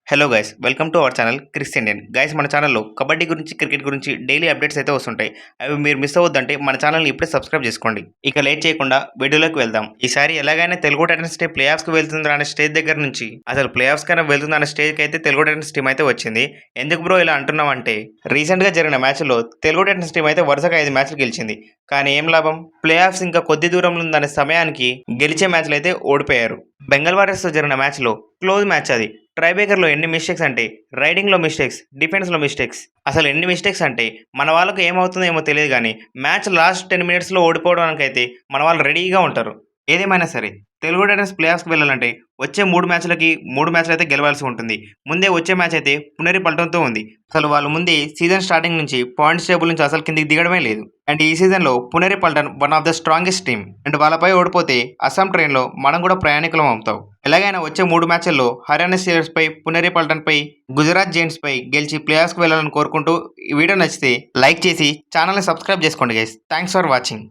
Hello guys welcome to our channel Chris Indian guys. మన ఛానల్లో కబడ్డీ గురించి క్రికెట్ గురించి డైలీ అప్డేట్స్ అయితే వస్తుంటాయి. అవి మీరు మిస్ అవ్వద్దంటే మన ఛానల్ని ఇప్పుడే సబ్స్క్రైబ్ చేసుకోండి. ఇక లేట్ చేయకుండా వీడియోలోకి వెళ్దాం. ఈసారి ఎలాగైనా తెలుగు టైటన్స్ టీం ప్లే ఆఫ్స్కి వెళ్తుందా అనే స్టేజ్ దగ్గర నుంచి అసలు ప్లే ఆఫ్స్ కైనా వెళ్తుందా అనే స్టేజ్కి అయితే తెలుగు టైటన్స్ టీం అయితే వచ్చింది. ఎందుకు బ్రో ఇలా అంటున్నామంటే రీసెంట్గా జరిగిన మ్యాచ్లో తెలుగు టైటన్స్ టీం అయితే వరుసగా 5 మ్యాచ్లు గెలిచింది. కానీ ఏం లాభం, ప్లే ఆఫ్స్ ఇంకా కొద్ది దూరంలో ఉందనే సమయానికి గెలిచే మ్యాచ్లు అయితే ఓడిపోయారు. బెంగాల్ వారియర్స్తో జరిగిన మ్యాచ్లో క్లోజ్ మ్యాచ్ అది. ట్రైబేకర్లో ఎన్ని మిస్టేక్స్ అంటే రైడింగ్లో మిస్టేక్స్, డిఫెన్స్లో మిస్టేక్స్, అసలు ఎన్ని మిస్టేక్స్ అంటే మన వాళ్ళకు ఏమవుతుందో ఏమో తెలియదు కానీ మ్యాచ్ లాస్ట్ 10 మినిట్స్లో ఓడిపోవడానికి అయితే మన వాళ్ళు రెడీగా ఉంటారు. ఏదేమైనా సరే తెలుగు టైటన్స్ ప్లే ఆఫ్స్కి వెళ్ళాలంటే వచ్చే 3 మ్యాచ్లకి 3 మ్యాచ్లు అయితే గెలవాల్సి ఉంటుంది. ముందే వచ్చే మ్యాచ్ అయితే పునేరి పల్టన్తో ఉంది. అసలు వాళ్ళు ముందే సీజన్ స్టార్టింగ్ నుంచి పాయింట్స్ టేబుల్ నుంచి అసలు కిందికి దిగడమే లేదు. అండ్ ఈ సీజన్లో Puneri Paltan one of the strongest team. And వాళ్ళపై ఓడిపోతే అస్సాం ట్రైన్లో మనం కూడా ప్రయాణికులం అవుతాం. ఎలాగైనా వచ్చే 3 మ్యాచ్ల్లో హర్యానా స్టీలర్స్ పై, పునేరి పల్టన్ పై, గుజరాత్ జైంట్స్ పై గెలిచి ప్లే ఆఫ్స్కి వెళ్ళాలని కోరుకుంటూ ఈ వీడియో నచ్చితే లైక్ చేసి ఛానల్ని సబ్స్క్రైబ్ చేసుకోండి గైస్. Thanks for watching.